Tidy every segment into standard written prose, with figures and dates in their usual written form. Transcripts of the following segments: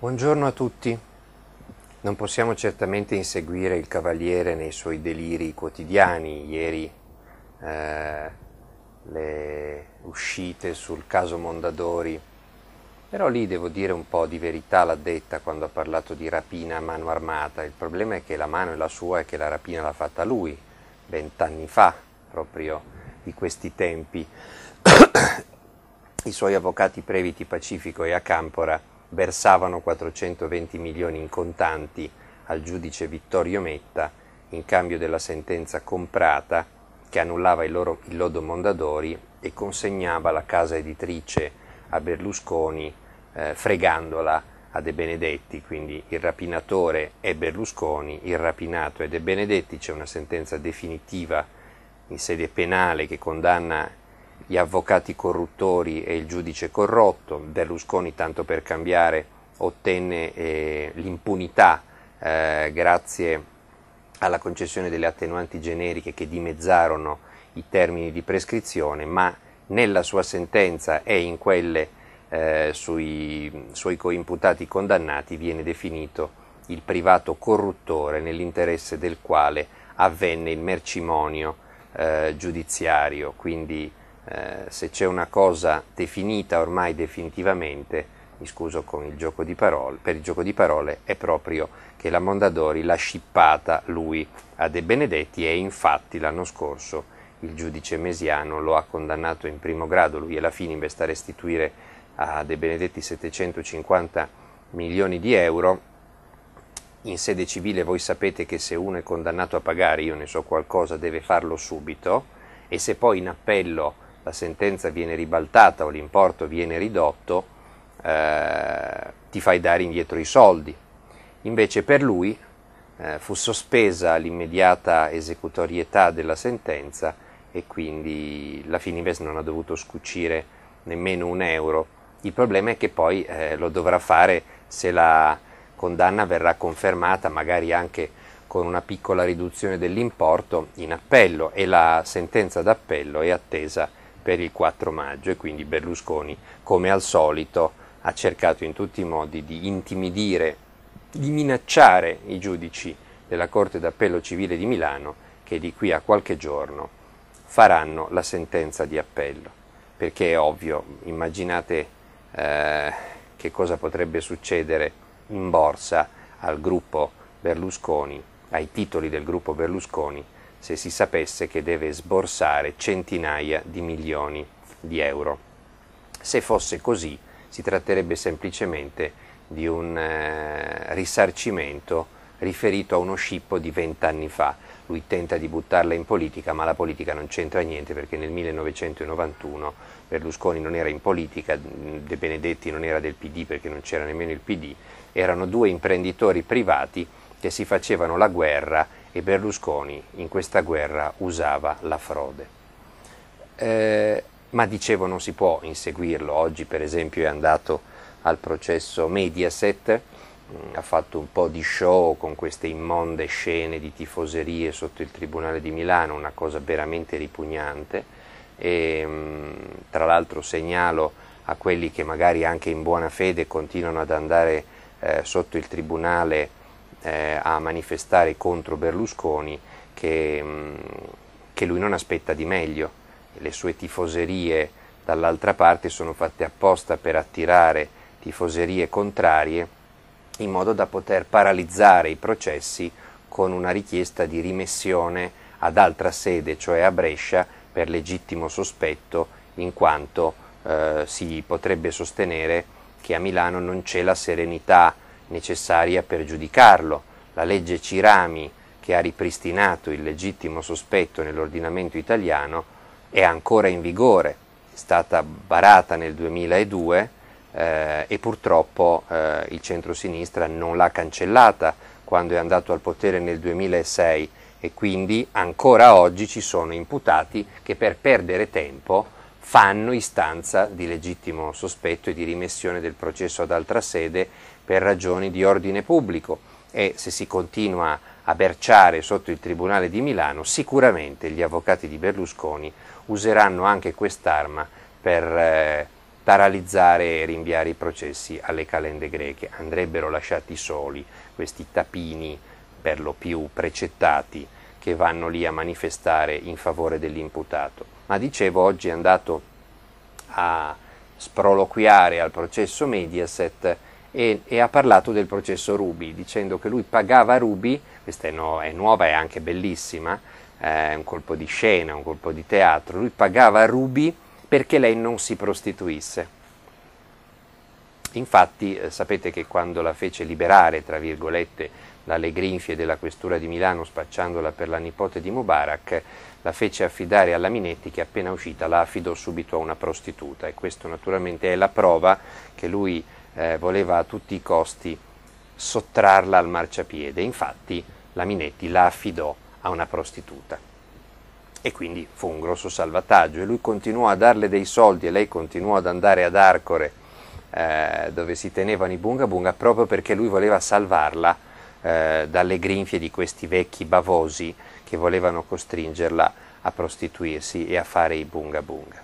Buongiorno a tutti. Non possiamo certamente inseguire il Cavaliere nei suoi deliri quotidiani. Ieri le uscite sul caso Mondadori, però lì devo dire un po' di verità l'ha detta quando ha parlato di rapina a mano armata. Il problema è che la mano è la sua e che la rapina l'ha fatta lui, 20 anni fa, proprio di questi tempi. I suoi avvocati Previti, Pacifico e Acampora versavano 420 milioni in contanti al giudice Vittorio Metta in cambio della sentenza comprata che annullava il lodo Mondadori e consegnava la casa editrice a Berlusconi fregandola a De Benedetti, quindi il rapinatore è Berlusconi, il rapinato è De Benedetti. C'è una sentenza definitiva in sede penale che condanna gli avvocati corruttori e il giudice corrotto. Berlusconi, tanto per cambiare, ottenne l'impunità grazie alla concessione delle attenuanti generiche che dimezzarono i termini di prescrizione, ma nella sua sentenza e in quelle sui suoi coimputati condannati viene definito il privato corruttore nell'interesse del quale avvenne il mercimonio giudiziario. Quindi se c'è una cosa definita ormai definitivamente, mi scuso con il gioco di parole, per il gioco di parole, è proprio che la Mondadori l'ha scippata lui a De Benedetti, e infatti l'anno scorso il giudice Mesiano lo ha condannato in primo grado. Lui e la Fininvest a restituire a De Benedetti 750 milioni di euro. In sede civile voi sapete che se uno è condannato a pagare, io ne so qualcosa, deve farlo subito, e se poi in appello la sentenza viene ribaltata o l'importo viene ridotto, ti fai dare indietro i soldi. Invece per lui fu sospesa l'immediata esecutorietà della sentenza e quindi la Fininvest non ha dovuto scucire nemmeno un euro. Il problema è che poi lo dovrà fare se la condanna verrà confermata, magari anche con una piccola riduzione dell'importo in appello, e la sentenza d'appello è attesa per il 4 maggio e quindi Berlusconi, come al solito, ha cercato in tutti i modi di intimidire, di minacciare i giudici della Corte d'Appello Civile di Milano, che di qui a qualche giorno faranno la sentenza di appello. Perché è ovvio, immaginate che cosa potrebbe succedere in borsa al gruppo Berlusconi, ai titoli del gruppo Berlusconi, se si sapesse che deve sborsare centinaia di milioni di euro. Se fosse così, si tratterebbe semplicemente di un risarcimento riferito a uno scippo di 20 anni fa. Lui tenta di buttarla in politica, ma la politica non c'entra niente, perché nel 1991 Berlusconi non era in politica, De Benedetti non era del PD perché non c'era nemmeno il PD, erano due imprenditori privati che si facevano la guerra e Berlusconi in questa guerra usava la frode. Ma dicevo, non si può inseguirlo. Oggi per esempio è andato al processo Mediaset, ha fatto un po' di show con queste immonde scene di tifoserie sotto il Tribunale di Milano, una cosa veramente ripugnante, e tra l'altro segnalo a quelli che magari anche in buona fede continuano ad andare sotto il Tribunale a manifestare contro Berlusconi che lui non aspetta di meglio. Le sue tifoserie dall'altra parte sono fatte apposta per attirare tifoserie contrarie, in modo da poter paralizzare i processi con una richiesta di rimessione ad altra sede, cioè a Brescia, per legittimo sospetto, in quanto si potrebbe sostenere che a Milano non c'è la serenità necessaria per giudicarlo. La legge Cirami, che ha ripristinato il legittimo sospetto nell'ordinamento italiano, è ancora in vigore, è stata varata nel 2002 e purtroppo il centrosinistra non l'ha cancellata quando è andato al potere nel 2006, e quindi ancora oggi ci sono imputati che per perdere tempo fanno istanza di legittimo sospetto e di rimessione del processo ad altra sede per ragioni di ordine pubblico, e se si continua a berciare sotto il Tribunale di Milano, sicuramente gli avvocati di Berlusconi useranno anche quest'arma per paralizzare e rinviare i processi alle calende greche. Andrebbero lasciati soli questi tapini, per lo più precettati, che vanno lì a manifestare in favore dell'imputato. Ma dicevo, oggi è andato a sproloquiare al processo Mediaset e ha parlato del processo Ruby, dicendo che lui pagava Ruby, questa è nuova e anche bellissima, è un colpo di scena, un colpo di teatro, lui pagava Ruby perché lei non si prostituisse. Infatti sapete che quando la fece liberare, tra virgolette, dalle grinfie della questura di Milano spacciandola per la nipote di Mubarak, la fece affidare alla Minetti, che appena uscita la affidò subito a una prostituta, e questo naturalmente è la prova che lui voleva a tutti i costi sottrarla al marciapiede. Infatti la Minetti la affidò a una prostituta e quindi fu un grosso salvataggio, e lui continuò a darle dei soldi e lei continuò ad andare ad Arcore, dove si tenevano i bunga bunga, proprio perché lui voleva salvarla dalle grinfie di questi vecchi bavosi che volevano costringerla a prostituirsi e a fare i bunga bunga.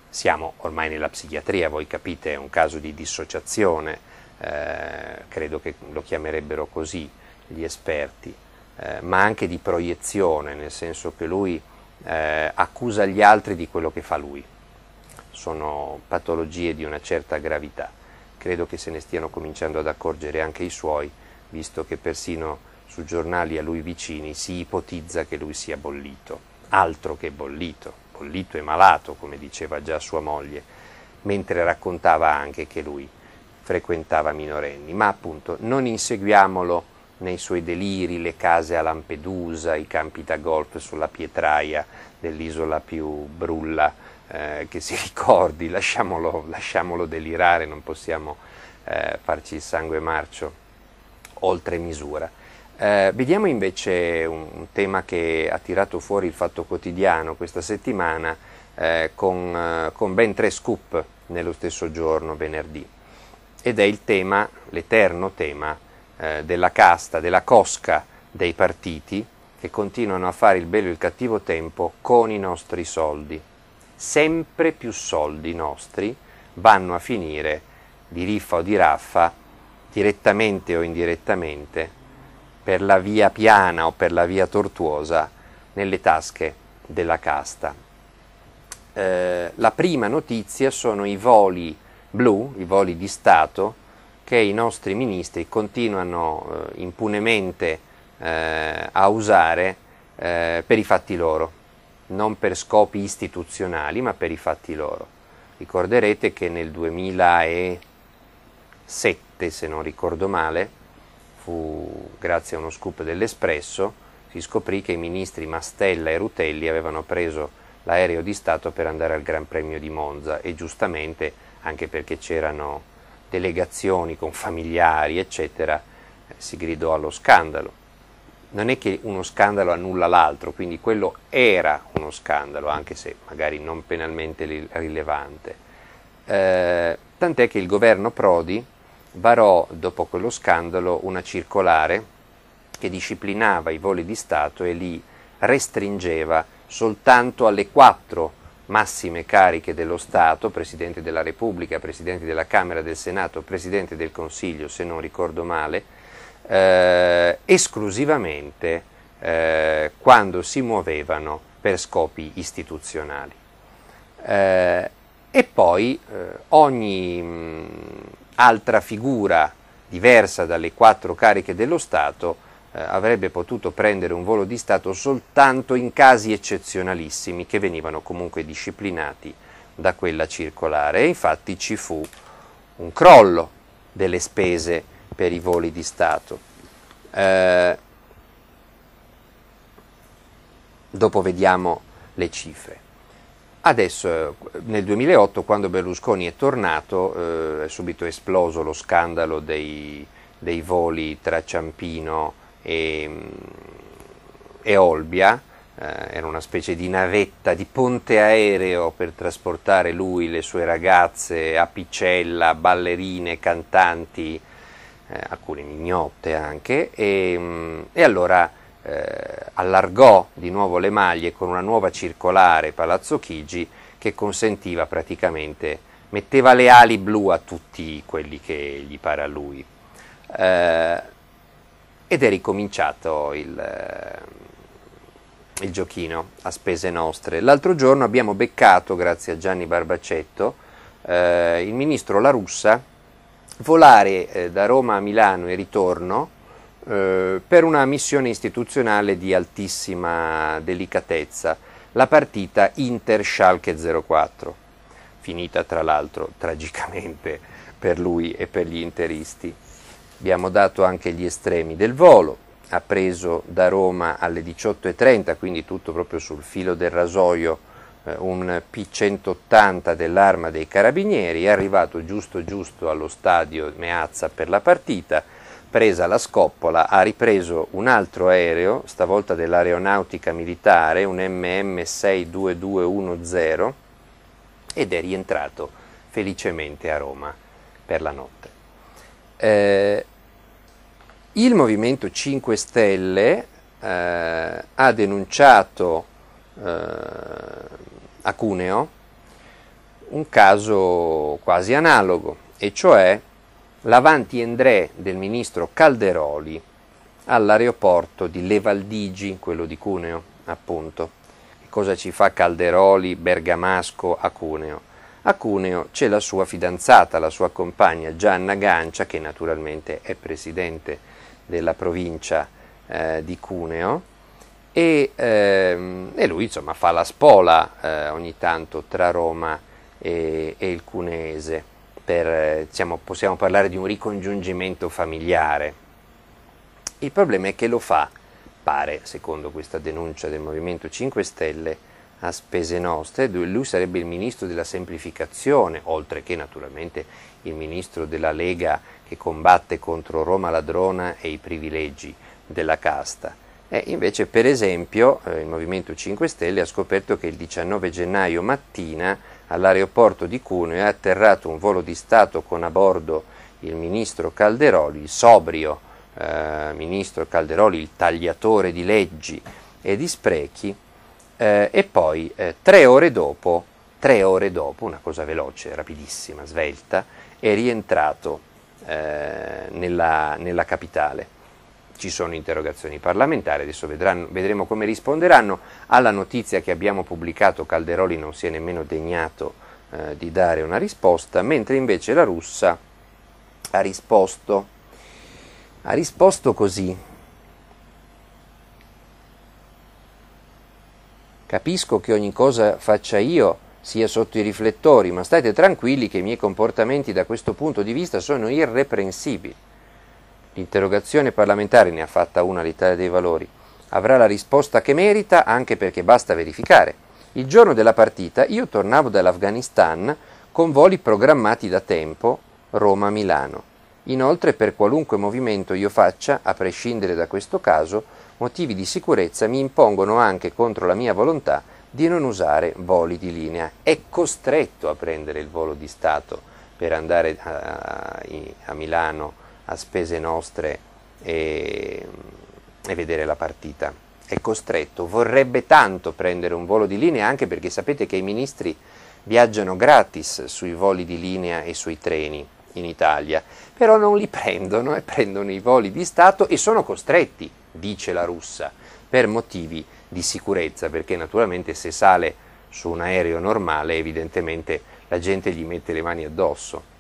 Siamo ormai nella psichiatria, voi capite, è un caso di dissociazione, credo che lo chiamerebbero così gli esperti, ma anche di proiezione, nel senso che lui accusa gli altri di quello che fa lui. Sono patologie di una certa gravità. Credo che se ne stiano cominciando ad accorgere anche i suoi, visto che persino su giornali a lui vicini si ipotizza che lui sia bollito. Altro che bollito, bollito e malato, come diceva già sua moglie, mentre raccontava anche che lui frequentava minorenni. Ma appunto non inseguiamolo nei suoi deliri, le case a Lampedusa, i campi da golf sulla pietraia dell'isola più brulla che si ricordi, lasciamolo delirare, non possiamo farci il sangue marcio oltre misura. Vediamo invece un tema che ha tirato fuori il Fatto Quotidiano questa settimana con ben 3 scoop nello stesso giorno, venerdì, ed è il tema, l'eterno tema della casta, della cosca dei partiti che continuano a fare il bello e il cattivo tempo con i nostri soldi. Sempre più soldi nostri vanno a finire, di riffa o di raffa, direttamente o indirettamente, per la via piana o per la via tortuosa, nelle tasche della casta. La prima notizia sono i voli blu, i voli di Stato, che i nostri ministri continuano impunemente a usare per i fatti loro, non per scopi istituzionali, ma per i fatti loro. Ricorderete che nel 2007, se non ricordo male, fu grazie a uno scoop dell'Espresso, si scoprì che i ministri Mastella e Rutelli avevano preso l'aereo di Stato per andare al Gran Premio di Monza, e giustamente, anche perché c'erano delegazioni con familiari, eccetera, si gridò allo scandalo. Non è che uno scandalo annulla l'altro, quindi quello era uno scandalo, anche se magari non penalmente rilevante. Tant'è che il governo Prodi varò, dopo quello scandalo, una circolare che disciplinava i voli di Stato e li restringeva soltanto alle 4 massime cariche dello Stato: Presidente della Repubblica, Presidente della Camera, del Senato, Presidente del Consiglio, se non ricordo male, esclusivamente quando si muovevano per scopi istituzionali. E poi ogni altra figura diversa dalle 4 cariche dello Stato avrebbe potuto prendere un volo di Stato soltanto in casi eccezionalissimi, che venivano comunque disciplinati da quella circolare, e infatti ci fu un crollo delle spese per i voli di Stato. Dopo vediamo le cifre. Adesso, nel 2008, quando Berlusconi è tornato, è subito esploso lo scandalo dei voli tra Ciampino e Olbia. Era una specie di navetta, di ponte aereo per trasportare lui, le sue ragazze, apicella, ballerine, cantanti, alcune mignotte anche, e allora allargò di nuovo le maglie con una nuova circolare Palazzo Chigi che consentiva praticamente metteva le ali blu a tutti quelli che gli pare a lui. Ed è ricominciato il giochino a spese nostre. L'altro giorno abbiamo beccato, grazie a Gianni Barbacetto, il ministro La Russa volare da Roma a Milano e ritorno per una missione istituzionale di altissima delicatezza, la partita Inter-Schalke 04, finita tra l'altro tragicamente per lui e per gli interisti. Abbiamo dato anche gli estremi del volo, ha preso da Roma alle 18:30, quindi tutto proprio sul filo del rasoio, un P180 dell'Arma dei Carabinieri, è arrivato giusto allo stadio Meazza per la partita, presa la scoppola, ha ripreso un altro aereo, stavolta dell'aeronautica militare, un MM62210, ed è rientrato felicemente a Roma per la notte. Il Movimento 5 Stelle ha denunciato a Cuneo un caso quasi analogo, e cioè l'Avanti Endré del ministro Calderoli all'aeroporto di Le Valdigi, quello di Cuneo, appunto. Che cosa ci fa Calderoli bergamasco a Cuneo? A Cuneo c'è la sua fidanzata, la sua compagna Gianna Gancia, che naturalmente è presidente della provincia di Cuneo, e lui insomma fa la spola ogni tanto tra Roma e il cuneese, possiamo parlare di un ricongiungimento familiare. Il problema è che lo fa, pare, secondo questa denuncia del Movimento 5 Stelle, a spese nostre. Lui sarebbe il ministro della semplificazione, oltre che naturalmente il ministro della Lega che combatte contro Roma ladrona e i privilegi della casta. Invece, per esempio, il Movimento 5 Stelle ha scoperto che il 19 gennaio mattina all'aeroporto di Cuneo è atterrato un volo di Stato con a bordo il ministro Calderoli, il sobrio ministro Calderoli, il tagliatore di leggi e di sprechi, e poi 3 ore dopo, una cosa veloce, rapidissima, svelta, è rientrato nella capitale. Ci sono interrogazioni parlamentari, adesso vedremo come risponderanno. Alla notizia che abbiamo pubblicato Calderoli non si è nemmeno degnato di dare una risposta, mentre invece La Russa ha risposto così: capisco che ogni cosa faccia io sia sotto i riflettori, ma state tranquilli che i miei comportamenti da questo punto di vista sono irreprensibili. L'interrogazione parlamentare, ne ha fatta una l'Italia dei Valori, avrà la risposta che merita, anche perché basta verificare. Il giorno della partita io tornavo dall'Afghanistan con voli programmati da tempo Roma-Milano. Inoltre, per qualunque movimento io faccia, a prescindere da questo caso, motivi di sicurezza mi impongono anche contro la mia volontà di non usare voli di linea. È costretto a prendere il volo di Stato per andare a Milano a spese nostre e vedere la partita. È costretto, vorrebbe tanto prendere un volo di linea, anche perché sapete che i ministri viaggiano gratis sui voli di linea e sui treni in Italia, però non li prendono e prendono i voli di Stato, e sono costretti, dice La Russa, per motivi di sicurezza, perché naturalmente se sale su un aereo normale evidentemente la gente gli mette le mani addosso.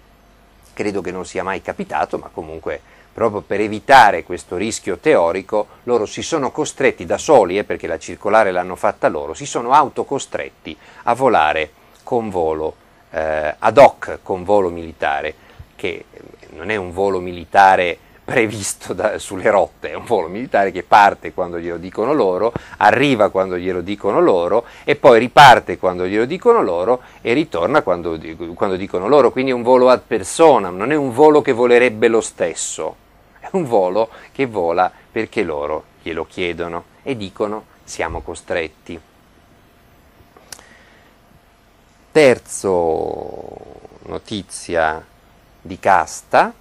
Credo che non sia mai capitato, ma comunque proprio per evitare questo rischio teorico loro si sono costretti da soli, perché la circolare l'hanno fatta loro, si sono autocostretti a volare con volo ad hoc, con volo militare, che non è un volo militare previsto sulle rotte, è un volo militare che parte quando glielo dicono loro, arriva quando glielo dicono loro e poi riparte quando glielo dicono loro e ritorna quando dicono loro, quindi è un volo ad personam, non è un volo che volerebbe lo stesso, è un volo che vola perché loro glielo chiedono e dicono siamo costretti. Terzo notizia di casta,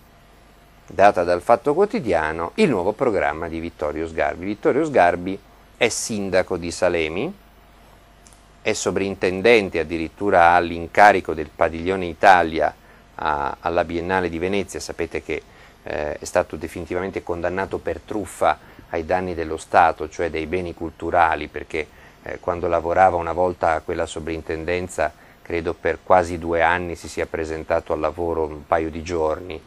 data dal Fatto Quotidiano, il nuovo programma di Vittorio Sgarbi. Vittorio Sgarbi è sindaco di Salemi, è sovrintendente, addirittura ha l'incarico del Padiglione Italia alla Biennale di Venezia. Sapete che è stato definitivamente condannato per truffa ai danni dello Stato, cioè dei beni culturali, perché quando lavorava una volta a quella sovrintendenza, credo per quasi 2 anni si sia presentato al lavoro un paio di giorni,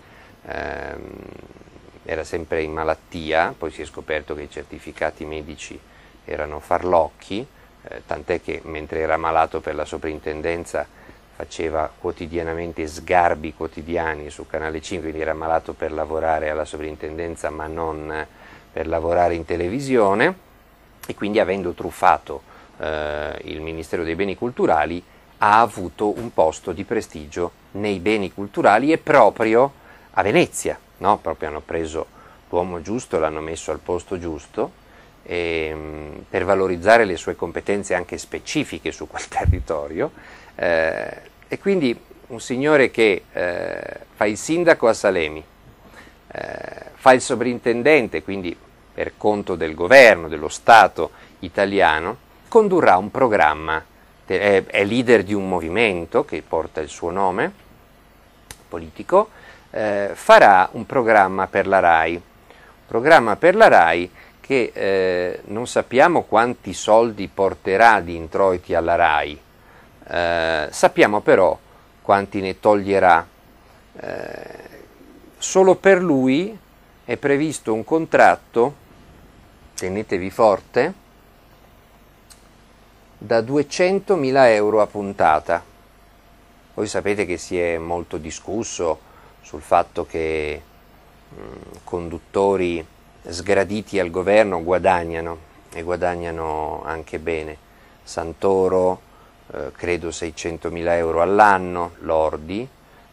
era sempre in malattia, poi si è scoperto che i certificati medici erano farlocchi, tant'è che mentre era malato per la sovrintendenza faceva quotidianamente sgarbi quotidiani su Canale 5, quindi era malato per lavorare alla sovrintendenza ma non per lavorare in televisione, e quindi avendo truffato il Ministero dei Beni Culturali ha avuto un posto di prestigio nei beni culturali e proprio a Venezia, no? Proprio hanno preso l'uomo giusto, l'hanno messo al posto giusto, per valorizzare le sue competenze anche specifiche su quel territorio, e quindi un signore che fa il sindaco a Salemi, fa il sovrintendente, quindi per conto del governo, dello Stato italiano, condurrà un programma, è leader di un movimento che porta il suo nome politico, farà un programma per la RAI, che non sappiamo quanti soldi porterà di introiti alla RAI, sappiamo però quanti ne toglierà. Solo per lui è previsto un contratto, tenetevi forte, da 200.000 euro a puntata. Voi sapete che si è molto discusso sul fatto che conduttori sgraditi al governo guadagnano, e guadagnano anche bene. Santoro credo 600.000 euro all'anno lordi,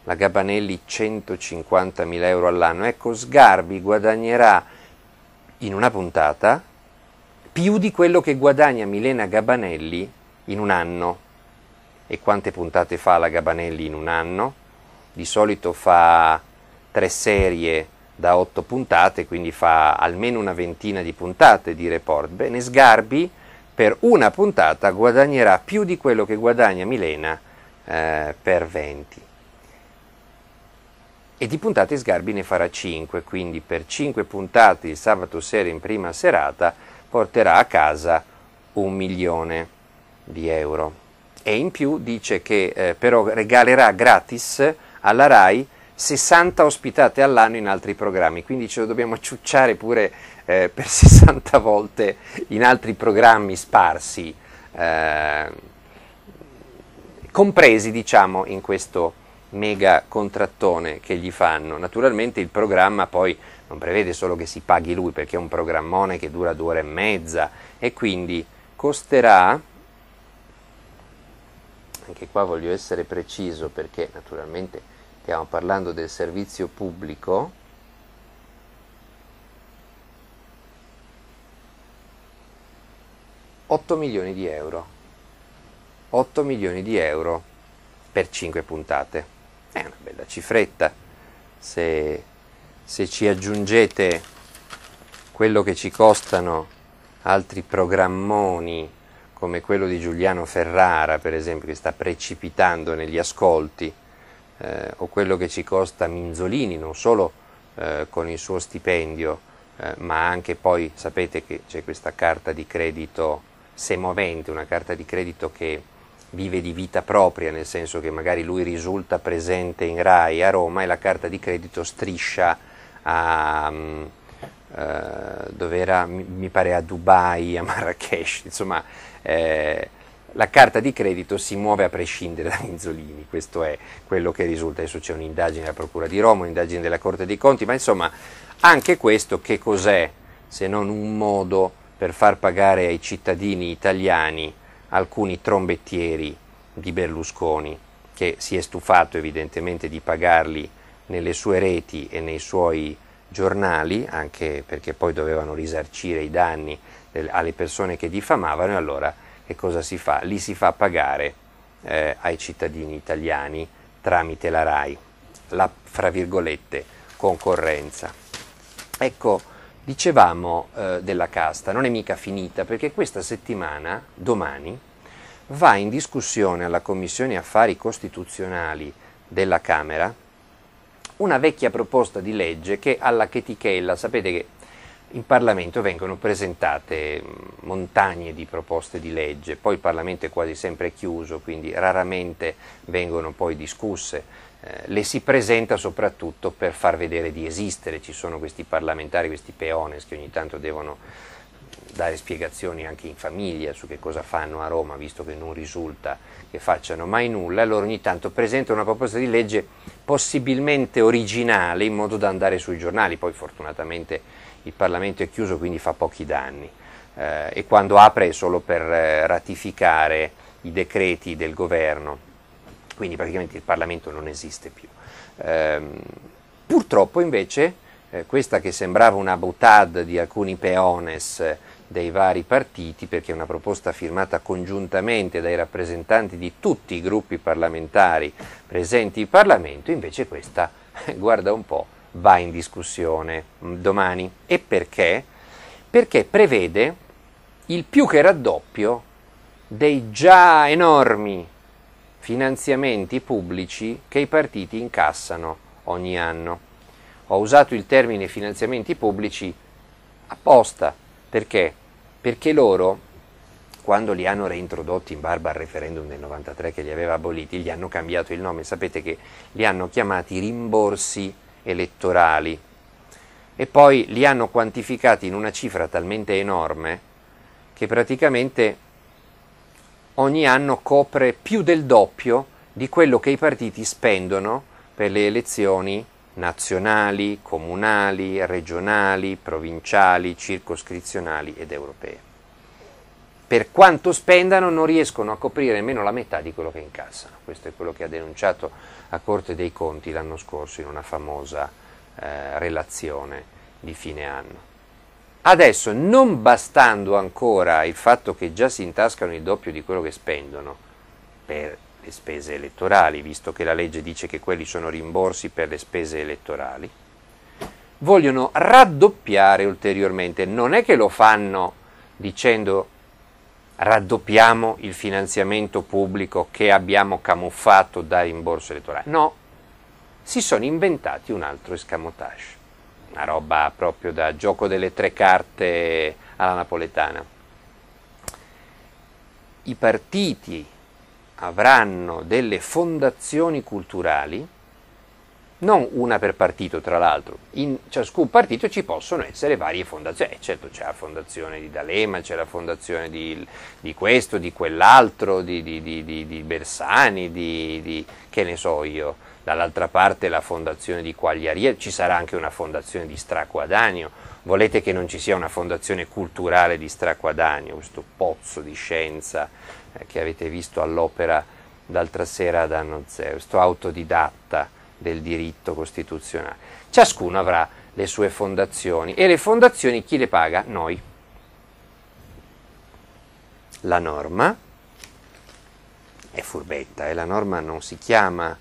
la Gabanelli 150.000 euro all'anno. Ecco, Sgarbi guadagnerà in una puntata più di quello che guadagna Milena Gabanelli in un anno. E quante puntate fa la Gabanelli in un anno? Di solito fa 3 serie da 8 puntate, quindi fa almeno una ventina di puntate di report. Bene, Sgarbi per una puntata guadagnerà più di quello che guadagna Milena per 20. E di puntate Sgarbi ne farà 5, quindi per 5 puntate il sabato sera in prima serata porterà a casa 1 milione di euro. E in più dice che però regalerà gratis alla RAI 60 ospitate all'anno in altri programmi, quindi ce lo dobbiamo ciucciare pure per 60 volte in altri programmi sparsi, compresi diciamo in questo mega contrattone che gli fanno. Naturalmente il programma poi non prevede solo che si paghi lui, perché è un programmone che dura 2 ore e mezza e quindi costerà, anche qua voglio essere preciso perché naturalmente stiamo parlando del servizio pubblico, €8 milioni. 8 milioni di euro per 5 puntate. È una bella cifretta. Se ci aggiungete quello che ci costano altri programmoni come quello di Giuliano Ferrara, per esempio, che sta precipitando negli ascolti, o quello che ci costa Minzolini, non solo con il suo stipendio, ma anche poi sapete che c'è questa carta di credito semovente, una carta di credito che vive di vita propria, nel senso che magari lui risulta presente in RAI a Roma e la carta di credito striscia a dove era, mi pare a Dubai, a Marrakesh, insomma la carta di credito si muove a prescindere da Minzolini, questo è quello che risulta. Adesso c'è un'indagine della Procura di Roma, un'indagine della Corte dei Conti, ma insomma anche questo che cos'è se non un modo per far pagare ai cittadini italiani alcuni trombettieri di Berlusconi, che si è stufato evidentemente di pagarli nelle sue reti e nei suoi giornali, anche perché poi dovevano risarcire i danni alle persone che diffamavano, e allora che cosa si fa? Li si fa pagare ai cittadini italiani tramite la RAI, la, fra virgolette, concorrenza. Ecco, dicevamo della casta, non è mica finita, perché questa settimana, domani, va in discussione alla Commissione Affari Costituzionali della Camera una vecchia proposta di legge che alla chetichella, sapete che in Parlamento vengono presentate montagne di proposte di legge, poi il Parlamento è quasi sempre chiuso, quindi raramente vengono poi discusse, le si presenta soprattutto per far vedere di esistere, ci sono questi parlamentari, questi peones che ogni tanto devono dare spiegazioni anche in famiglia su che cosa fanno a Roma, visto che non risulta che facciano mai nulla, allora ogni tanto presentano una proposta di legge possibilmente originale in modo da andare sui giornali, poi fortunatamente il Parlamento è chiuso quindi fa pochi danni e quando apre è solo per ratificare i decreti del governo, quindi praticamente il Parlamento non esiste più. Purtroppo invece questa che sembrava una boutade di alcuni peones dei vari partiti, perché è una proposta firmata congiuntamente dai rappresentanti di tutti i gruppi parlamentari presenti in Parlamento, invece questa, guarda un po', va in discussione domani. E perché? Perché prevede il più che raddoppio dei già enormi finanziamenti pubblici che i partiti incassano ogni anno. Ho usato il termine finanziamenti pubblici apposta, perché? Perché loro, quando li hanno reintrodotti in barba al referendum del 93 che li aveva aboliti, gli hanno cambiato il nome, sapete che li hanno chiamati rimborsi elettorali e poi li hanno quantificati in una cifra talmente enorme che praticamente ogni anno copre più del doppio di quello che i partiti spendono per le elezioni nazionali, comunali, regionali, provinciali, circoscrizionali ed europee. Per quanto spendano non riescono a coprire nemmeno la metà di quello che incassano. Questo è quello che ha denunciato a Corte dei Conti l'anno scorso in una famosa relazione di fine anno. Adesso, non bastando ancora il fatto che già si intascano il doppio di quello che spendono per le spese elettorali, visto che la legge dice che quelli sono rimborsi per le spese elettorali, vogliono raddoppiare ulteriormente. Non è che lo fanno dicendo raddoppiamo il finanziamento pubblico che abbiamo camuffato da rimborso elettorale, no, si sono inventati un altro escamotage, una roba proprio da gioco delle tre carte alla napoletana. I partiti avranno delle fondazioni culturali, non una per partito tra l'altro, in ciascun partito ci possono essere varie fondazioni, certo c'è la fondazione di D'Alema, c'è la fondazione di questo, di quell'altro, di Bersani, che ne so io, dall'altra parte la fondazione di Quagliariello, ci sarà anche una fondazione di Straquadanio, volete che non ci sia una fondazione culturale di Straquadanio, questo pozzo di scienza che avete visto all'opera l'altra sera ad Anno Zero, questo autodidatta del diritto costituzionale. Ciascuno avrà le sue fondazioni e le fondazioni chi le paga? Noi. La norma è furbetta e la norma non si chiama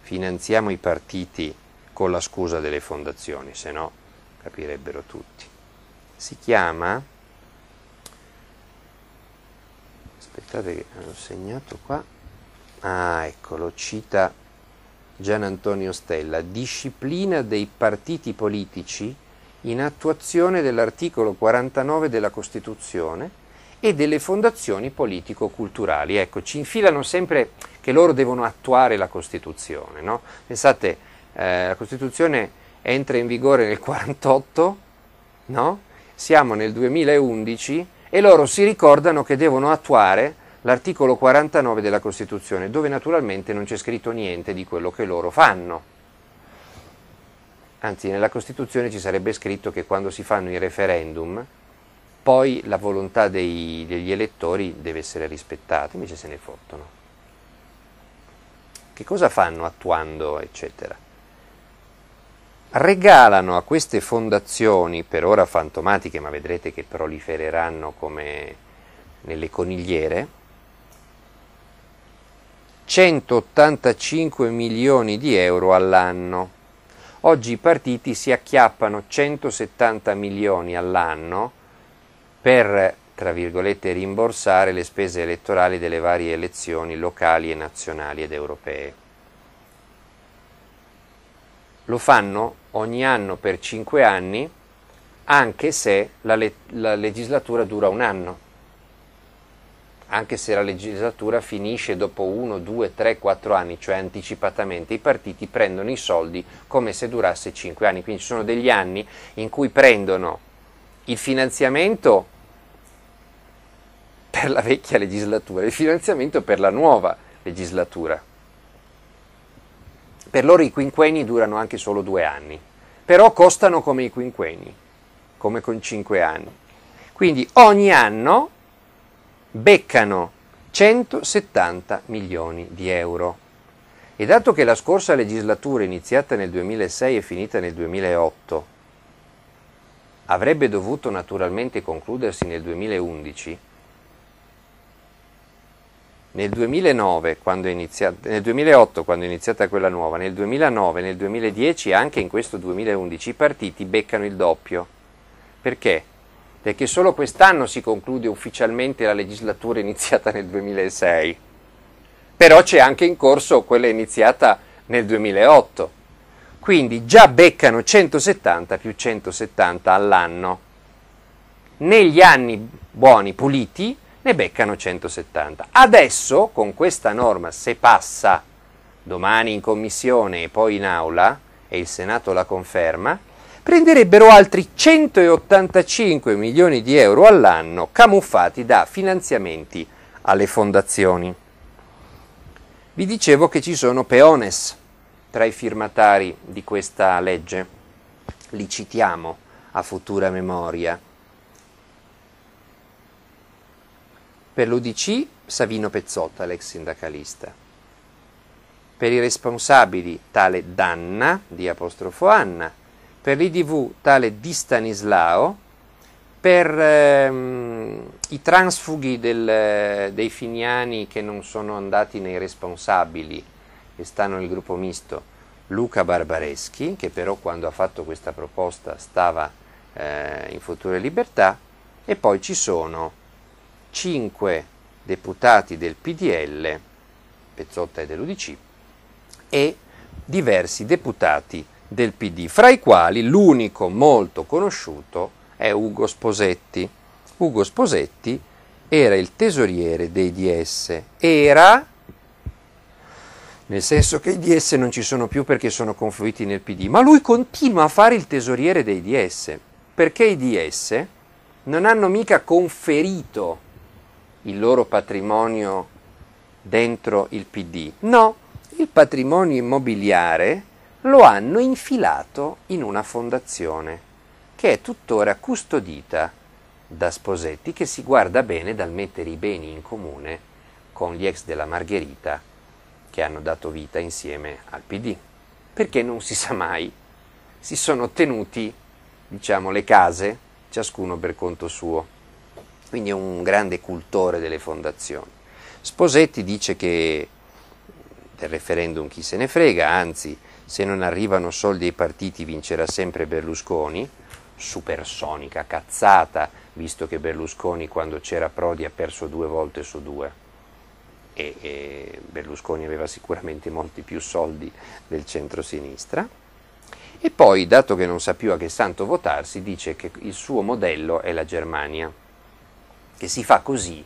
finanziamo i partiti con la scusa delle fondazioni, se no capirebbero tutti. Si chiama, aspettate che l'ho segnato qua, ecco, lo cita Gian Antonio Stella, disciplina dei partiti politici in attuazione dell'articolo 49 della Costituzione e delle fondazioni politico-culturali. Ecco, ci infilano sempre che loro devono attuare la Costituzione, no? Pensate, la Costituzione entra in vigore nel 1948, no? Siamo nel 2011 e loro si ricordano che devono attuare l'articolo 49 della Costituzione, dove naturalmente non c'è scritto niente di quello che loro fanno. Anzi, nella Costituzione ci sarebbe scritto che quando si fanno i referendum, poi la volontà degli elettori deve essere rispettata, invece se ne fottono. Che cosa fanno attuando, eccetera? Regalano a queste fondazioni, per ora fantomatiche, ma vedrete che prolifereranno come nelle conigliere, 185 milioni di euro all'anno. Oggi i partiti si acchiappano 170 milioni all'anno per tra virgolette, rimborsare le spese elettorali delle varie elezioni locali e nazionali ed europee. Lo fanno ogni anno per 5 anni, anche se la legislatura dura un anno, anche se la legislatura finisce dopo 1, 2, 3, 4 anni, cioè anticipatamente. I partiti prendono i soldi come se durasse 5 anni, quindi ci sono degli anni in cui prendono il finanziamento per la vecchia legislatura e il finanziamento per la nuova legislatura. Per loro i quinquenni durano anche solo 2 anni, però costano come i quinquenni, come con 5 anni. Quindi ogni anno beccano 170 milioni di euro. E dato che la scorsa legislatura, iniziata nel 2006 e finita nel 2008, avrebbe dovuto naturalmente concludersi nel 2011, nel 2009, nel 2008 quando è iniziata quella nuova, nel 2009, nel 2010 e anche in questo 2011 i partiti beccano il doppio. Perché? Perché solo quest'anno si conclude ufficialmente la legislatura iniziata nel 2006, però c'è anche in corso quella iniziata nel 2008, quindi già beccano 170 più 170 all'anno. Negli anni buoni, puliti, ne beccano 170. Adesso, con questa norma, se passa domani in commissione e poi in aula, e il Senato la conferma, prenderebbero altri 185 milioni di euro all'anno camuffati da finanziamenti alle fondazioni. Vi dicevo che ci sono peones tra i firmatari di questa legge, li citiamo a futura memoria. Per l'UDC Savino Pezzotta, l'ex sindacalista. Per i responsabili tale Danna, di apostrofo Anna. Per l'IDV tale Di Stanislao. Per i transfughi dei finiani che non sono andati nei responsabili e stanno nel gruppo misto, Luca Barbareschi, che però quando ha fatto questa proposta stava in Futuro e Libertà, e poi ci sono 5 deputati del PDL, Pezzotta e dell'UDC, e diversi deputati del PD, fra i quali l'unico molto conosciuto è Ugo Sposetti. Ugo Sposetti era il tesoriere dei DS, era, nel senso che i DS non ci sono più perché sono confluiti nel PD, ma lui continua a fare il tesoriere dei DS, perché i DS non hanno mica conferito il loro patrimonio dentro il PD. No, il patrimonio immobiliare lo hanno infilato in una fondazione che è tuttora custodita da Sposetti, che si guarda bene dal mettere i beni in comune con gli ex della Margherita che hanno dato vita insieme al PD, perché non si sa mai, si sono tenuti, diciamo, le case, ciascuno per conto suo. Quindi è un grande cultore delle fondazioni. Sposetti dice che del referendum chi se ne frega, anzi, se non arrivano soldi ai partiti vincerà sempre Berlusconi, supersonica cazzata, visto che Berlusconi quando c'era Prodi ha perso 2 volte su 2 e Berlusconi aveva sicuramente molti più soldi del centro-sinistra. E poi, dato che non sa più a che santo votarsi, dice che il suo modello è la Germania, che si fa così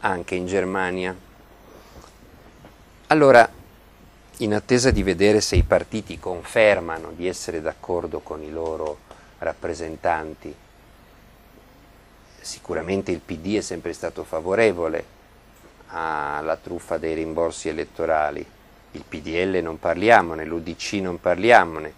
anche in Germania. Allora, in attesa di vedere se i partiti confermano di essere d'accordo con i loro rappresentanti, sicuramente il PD è sempre stato favorevole alla truffa dei rimborsi elettorali, il PDL non parliamone, l'UDC non parliamone,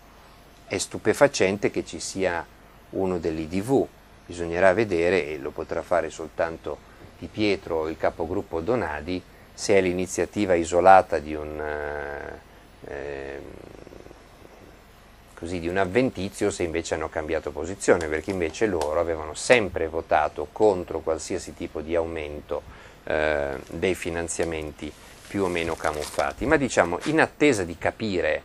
è stupefacente che ci sia uno dell'IDV. Bisognerà vedere, e lo potrà fare soltanto Di Pietro o il capogruppo Donadi, se è l'iniziativa isolata di un avventizio, se invece hanno cambiato posizione, perché invece loro avevano sempre votato contro qualsiasi tipo di aumento dei finanziamenti più o meno camuffati. Ma diciamo, in attesa di capire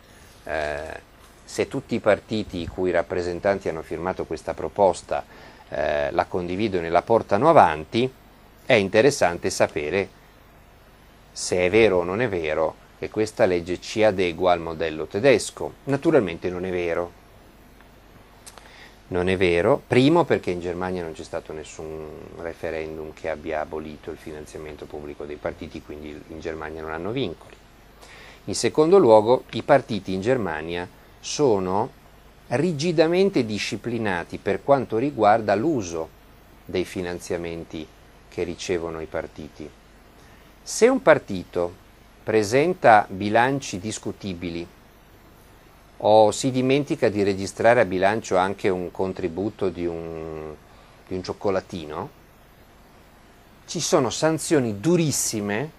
se tutti i partiti i cui rappresentanti hanno firmato questa proposta la condividono e la portano avanti, è interessante sapere se è vero o non è vero che questa legge ci adegua al modello tedesco. Naturalmente non è vero. Non è vero, primo perché in Germania non c'è stato nessun referendum che abbia abolito il finanziamento pubblico dei partiti, quindi in Germania non hanno vincoli. In secondo luogo, i partiti in Germania sono rigidamente disciplinati per quanto riguarda l'uso dei finanziamenti che ricevono i partiti. Se un partito presenta bilanci discutibili o si dimentica di registrare a bilancio anche un contributo di un cioccolatino, ci sono sanzioni durissime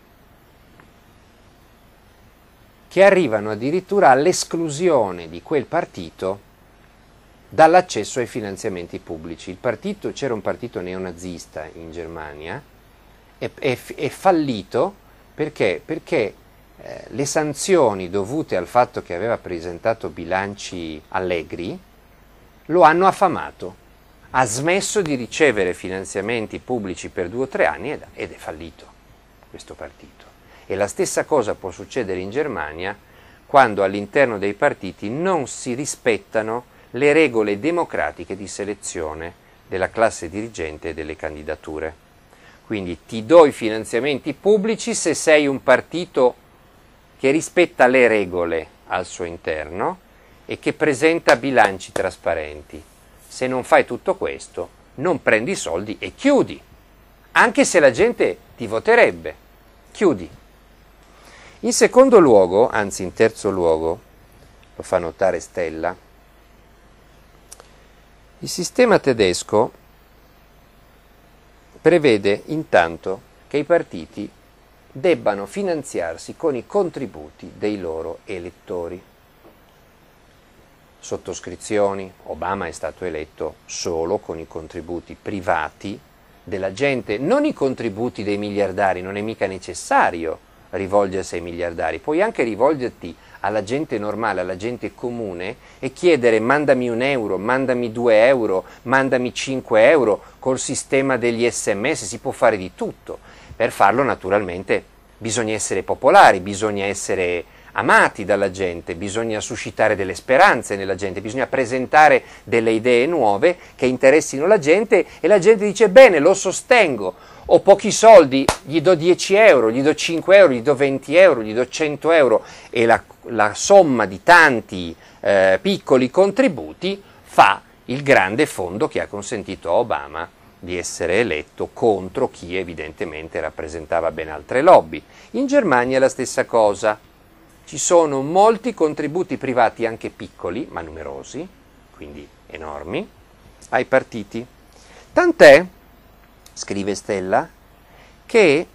che arrivano addirittura all'esclusione di quel partito dall'accesso ai finanziamenti pubblici. C'era un partito neonazista in Germania, è fallito perché le sanzioni dovute al fatto che aveva presentato bilanci allegri lo hanno affamato, ha smesso di ricevere finanziamenti pubblici per 2 o 3 anni ed è fallito questo partito. E la stessa cosa può succedere in Germania quando all'interno dei partiti non si rispettano le regole democratiche di selezione della classe dirigente e delle candidature. Quindi ti do i finanziamenti pubblici se sei un partito che rispetta le regole al suo interno e che presenta bilanci trasparenti. Se non fai tutto questo, non prendi soldi e chiudi, anche se la gente ti voterebbe, chiudi. In secondo luogo, anzi in terzo luogo, lo fa notare Stella, il sistema tedesco prevede intanto che i partiti debbano finanziarsi con i contributi dei loro elettori. Sottoscrizioni, Obama è stato eletto solo con i contributi privati della gente, non i contributi dei miliardari, non è mica necessario rivolgersi ai miliardari, puoi anche rivolgerti alla gente normale, alla gente comune e chiedere mandami 1 euro, mandami 2 euro, mandami 5 euro, col sistema degli SMS si può fare di tutto. Per farlo naturalmente bisogna essere popolari, bisogna essere amati dalla gente, bisogna suscitare delle speranze nella gente, bisogna presentare delle idee nuove che interessino la gente e la gente dice bene, lo sostengo. Ho pochi soldi, gli do 10 euro, gli do 5 euro, gli do 20 euro, gli do 100 euro e la somma di tanti piccoli contributi fa il grande fondo che ha consentito a Obama di essere eletto contro chi evidentemente rappresentava ben altre lobby. In Germania è la stessa cosa, ci sono molti contributi privati anche piccoli, ma numerosi, quindi enormi, ai partiti. Tant'è, scrive Stella, che,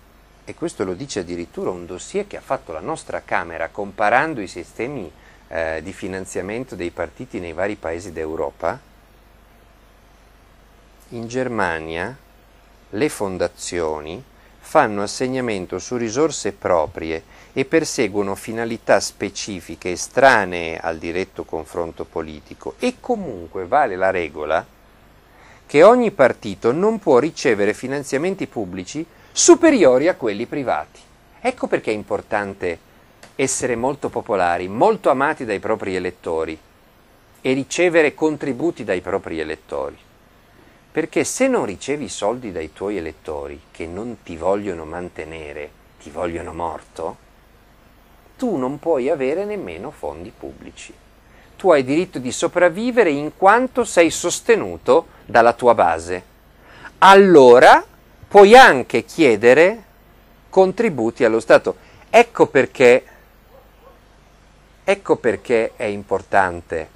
e questo lo dice addirittura un dossier che ha fatto la nostra Camera comparando i sistemi di finanziamento dei partiti nei vari paesi d'Europa, in Germania le fondazioni fanno assegnamento su risorse proprie e perseguono finalità specifiche estranee al diretto confronto politico e comunque vale la regola che ogni partito non può ricevere finanziamenti pubblici superiori a quelli privati. Ecco perché è importante essere molto popolari, molto amati dai propri elettori e ricevere contributi dai propri elettori. Perché se non ricevi soldi dai tuoi elettori che non ti vogliono mantenere, ti vogliono morto, tu non puoi avere nemmeno fondi pubblici. Tu hai diritto di sopravvivere in quanto sei sostenuto dalla tua base. Allora puoi anche chiedere contributi allo Stato. Ecco perché è importante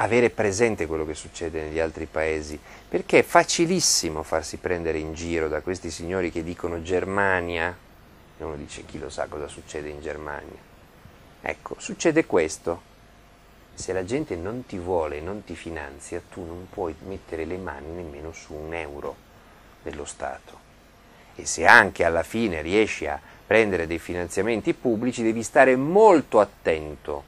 avere presente quello che succede negli altri paesi, perché è facilissimo farsi prendere in giro da questi signori che dicono Germania, e uno dice chi lo sa cosa succede in Germania. Ecco, succede questo, se la gente non ti vuole, non ti finanzia, tu non puoi mettere le mani nemmeno su 1 euro dello Stato. E se anche alla fine riesci a prendere dei finanziamenti pubblici, devi stare molto attento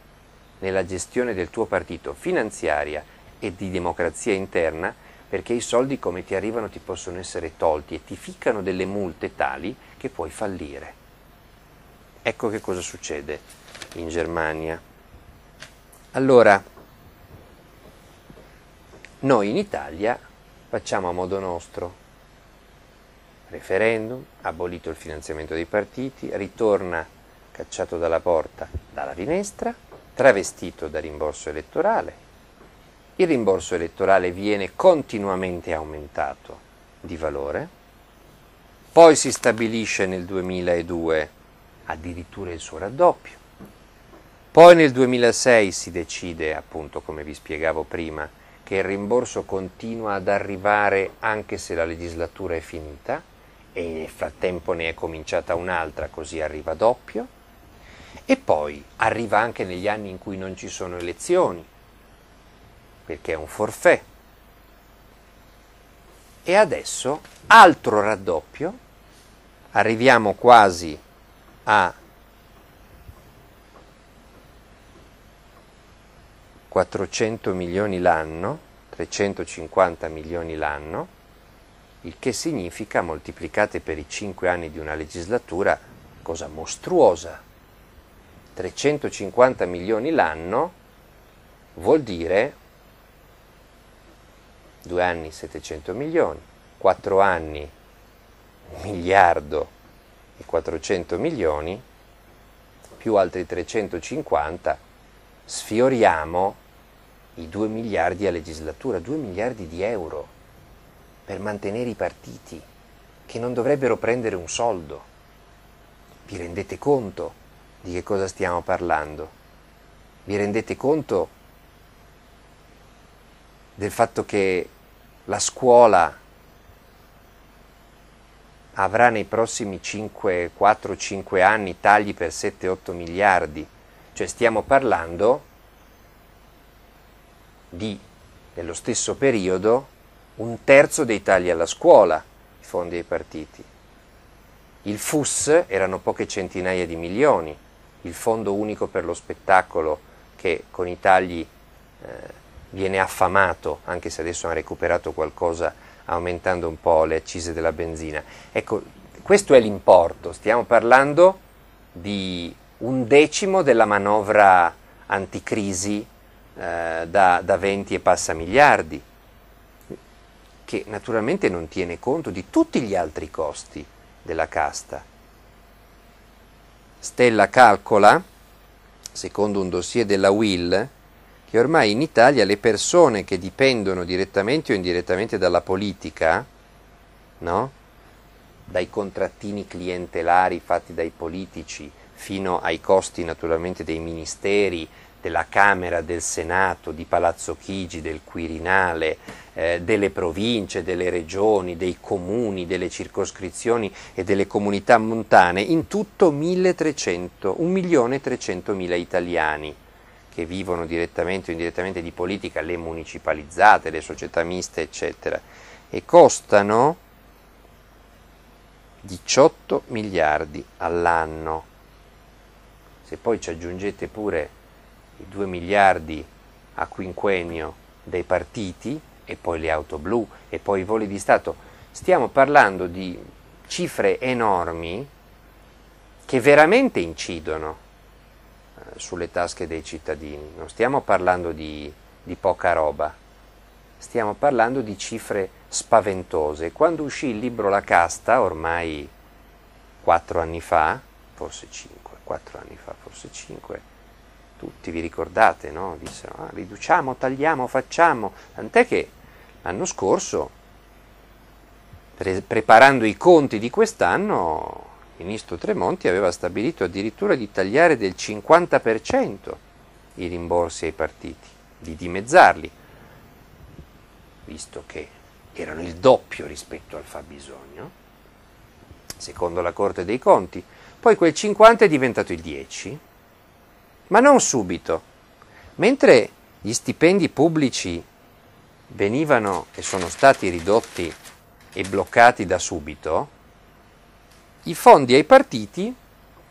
nella gestione del tuo partito, finanziaria e di democrazia interna, perché i soldi come ti arrivano ti possono essere tolti e ti ficcano delle multe tali che puoi fallire. Ecco che cosa succede in Germania. Allora, noi in Italia facciamo a modo nostro. Referendum, abolito il finanziamento dei partiti, ritorna cacciato dalla porta, dalla finestra, travestito da rimborso elettorale. Il rimborso elettorale viene continuamente aumentato di valore, poi si stabilisce nel 2002 addirittura il suo raddoppio, poi nel 2006 si decide, appunto come vi spiegavo prima, che il rimborso continua ad arrivare anche se la legislatura è finita, e nel frattempo ne è cominciata un'altra, così arriva doppio, e poi arriva anche negli anni in cui non ci sono elezioni, perché è un forfait. E adesso altro raddoppio, arriviamo quasi a 400 milioni l'anno, 350 milioni l'anno, il che significa, moltiplicate per i 5 anni di una legislatura, cosa mostruosa. 350 milioni l'anno vuol dire 2 anni 700 milioni, 4 anni 1 miliardo e 400 milioni, più altri 350, sfioriamo i 2 miliardi a legislatura, 2 miliardi di euro per mantenere i partiti, che non dovrebbero prendere un soldo. Vi rendete conto di che cosa stiamo parlando? Vi rendete conto del fatto che la scuola avrà nei prossimi 4-5 anni tagli per 7-8 miliardi? Cioè stiamo parlando di, nello stesso periodo, 1/3 dei tagli alla scuola, i fondi ai partiti. Il FUS erano poche centinaia di milioni, il Fondo Unico per lo Spettacolo, che con i tagli viene affamato, anche se adesso hanno recuperato qualcosa aumentando un po' le accise della benzina. Ecco, questo è l'importo, stiamo parlando di 1/10 della manovra anticrisi da 20 e passa miliardi, che naturalmente non tiene conto di tutti gli altri costi della casta. Stella calcola, secondo un dossier della UIL, che ormai in Italia le persone che dipendono direttamente o indirettamente dalla politica, no? Dai contrattini clientelari fatti dai politici fino ai costi naturalmente dei ministeri, della Camera, del Senato, di Palazzo Chigi, del Quirinale, delle province, delle regioni, dei comuni, delle circoscrizioni e delle comunità montane, in tutto 1.300.000 italiani che vivono direttamente o indirettamente di politica, le municipalizzate, le società miste, eccetera, e costano 18 miliardi all'anno. Se poi ci aggiungete pure i 2 miliardi a quinquennio dei partiti, e poi le auto blu, e poi i voli di Stato, stiamo parlando di cifre enormi che veramente incidono sulle tasche dei cittadini. Non stiamo parlando di poca roba, stiamo parlando di cifre spaventose. Quando uscì il libro La Casta, ormai 4 anni fa, forse 5, 4 anni fa, forse 5, tutti vi ricordate, no? Dissero, riduciamo, tagliamo, facciamo, tant'è che l'anno scorso, preparando i conti di quest'anno, il ministro Tremonti aveva stabilito addirittura di tagliare del 50% i rimborsi ai partiti, di dimezzarli, visto che erano il doppio rispetto al fabbisogno, secondo la Corte dei Conti. Poi quel 50 è diventato il 10, ma non subito. Mentre gli stipendi pubblici venivano e sono stati ridotti e bloccati da subito, i fondi ai partiti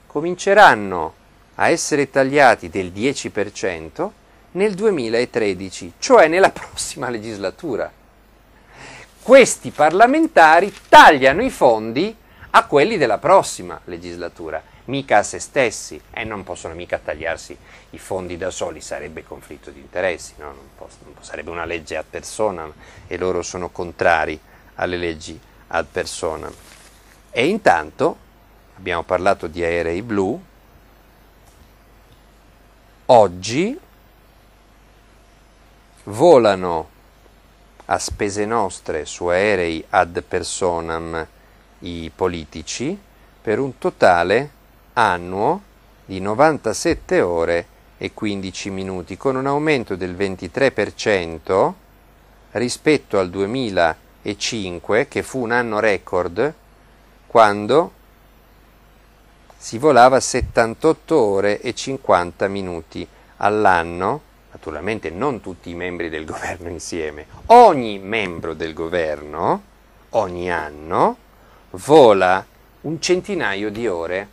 cominceranno a essere tagliati del 10% nel 2013, cioè nella prossima legislatura. Questi parlamentari tagliano i fondi a quelli della prossima legislatura, mica a se stessi, e non possono mica tagliarsi i fondi da soli, sarebbe conflitto di interessi, no? Sarebbe una legge ad personam e loro sono contrari alle leggi ad personam. E intanto, abbiamo parlato di aerei blu, oggi volano a spese nostre su aerei ad personam i politici per un totale annuo di 97 ore e 15 minuti, con un aumento del 23% rispetto al 2005, che fu un anno record, quando si volava 78 ore e 50 minuti all'anno. Naturalmente non tutti i membri del governo insieme, ogni membro del governo, ogni anno, vola un centinaio di ore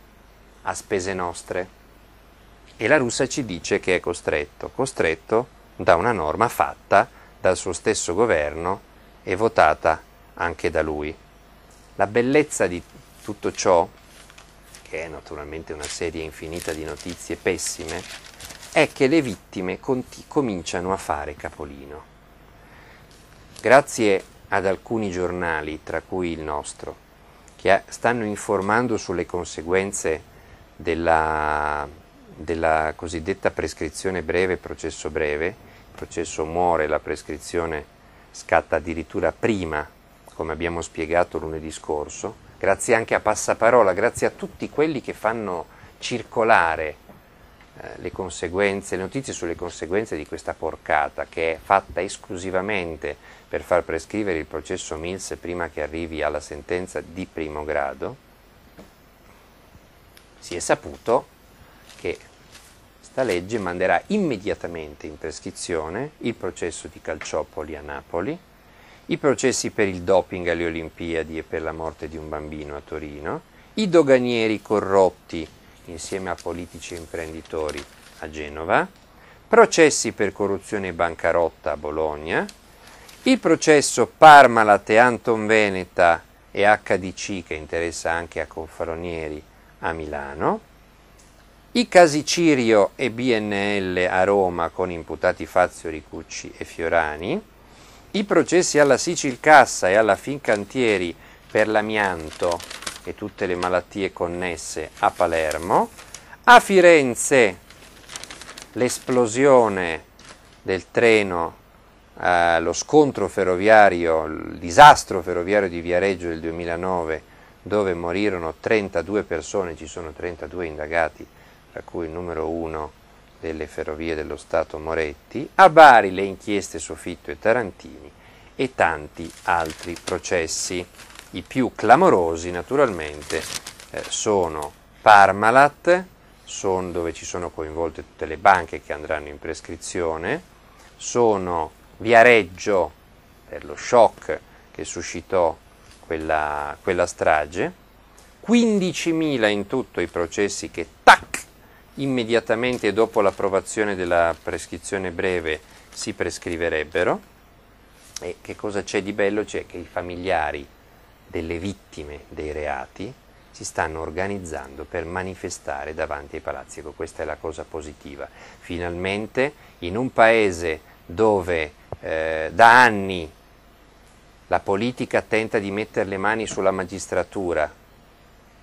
a spese nostre. E la Russia ci dice che è costretto da una norma fatta dal suo stesso governo e votata anche da lui. La bellezza di tutto ciò, che è naturalmente una serie infinita di notizie pessime, è che le vittime cominciano a fare capolino. Grazie ad alcuni giornali, tra cui il nostro, che stanno informando sulle conseguenze della cosiddetta prescrizione breve, processo breve, il processo muore, la prescrizione scatta addirittura prima, come abbiamo spiegato lunedì scorso, grazie anche a Passaparola, grazie a tutti quelli che fanno circolare le notizie sulle conseguenze di questa porcata, che è fatta esclusivamente per far prescrivere il processo Mills prima che arrivi alla sentenza di primo grado. Si è saputo che questa legge manderà immediatamente in prescrizione il processo di Calciopoli a Napoli, i processi per il doping alle Olimpiadi e per la morte di un bambino a Torino, i doganieri corrotti insieme a politici e imprenditori a Genova, processi per corruzione e bancarotta a Bologna, il processo Parmalat e Anton Veneta e HDC, che interessa anche a Confalonieri a Milano, i casi Cirio e BNL a Roma con imputati Fazio, Ricucci e Fiorani, i processi alla Sicilcassa e alla Fincantieri per l'amianto e tutte le malattie connesse a Palermo, a Firenze l'esplosione del treno, lo scontro ferroviario, il disastro ferroviario di Viareggio del 2009, dove morirono 32 persone, ci sono 32 indagati, tra cui il numero 1 delle Ferrovie dello Stato Moretti, a Bari le inchieste Sofitto e Tarantini e tanti altri processi. I più clamorosi naturalmente sono Parmalat, dove ci sono coinvolte tutte le banche che andranno in prescrizione, sono Viareggio per lo shock che suscitò quella strage, 15.000 in tutto i processi che immediatamente dopo l'approvazione della prescrizione breve si prescriverebbero. E che cosa c'è di bello? C'è che i familiari delle vittime dei reati si stanno organizzando per manifestare davanti ai palazzi. Ecco, questa è la cosa positiva. Finalmente in un paese dove da anni la politica tenta di mettere le mani sulla magistratura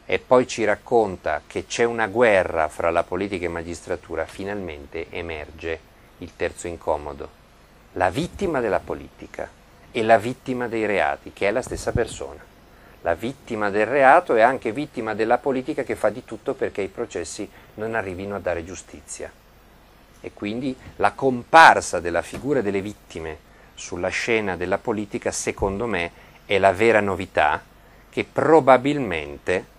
e poi ci racconta che c'è una guerra fra la politica e magistratura, finalmente emerge il terzo incomodo, la vittima della politica e la vittima dei reati, che è la stessa persona. La vittima del reato è anche vittima della politica, che fa di tutto perché i processi non arrivino a dare giustizia. E quindi la comparsa della figura delle vittime sulla scena della politica, secondo me, è la vera novità che probabilmente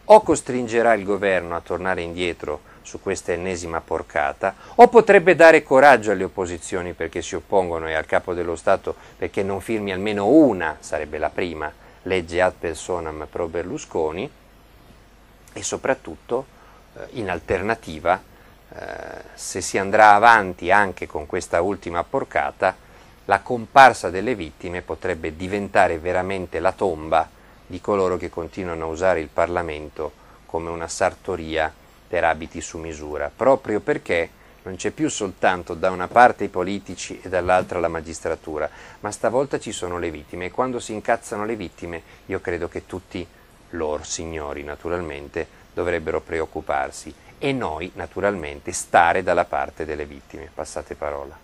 o costringerà il governo a tornare indietro su questa ennesima porcata, o potrebbe dare coraggio alle opposizioni perché si oppongono e al capo dello Stato perché non firmi almeno una, sarebbe la prima, legge ad personam pro Berlusconi, e soprattutto in alternativa se si andrà avanti anche con questa ultima porcata, la comparsa delle vittime potrebbe diventare veramente la tomba di coloro che continuano a usare il Parlamento come una sartoria per abiti su misura, proprio perché non c'è più soltanto da una parte i politici e dall'altra la magistratura, ma stavolta ci sono le vittime, e quando si incazzano le vittime io credo che tutti loro signori naturalmente dovrebbero preoccuparsi, e noi naturalmente stare dalla parte delle vittime. Passate parola.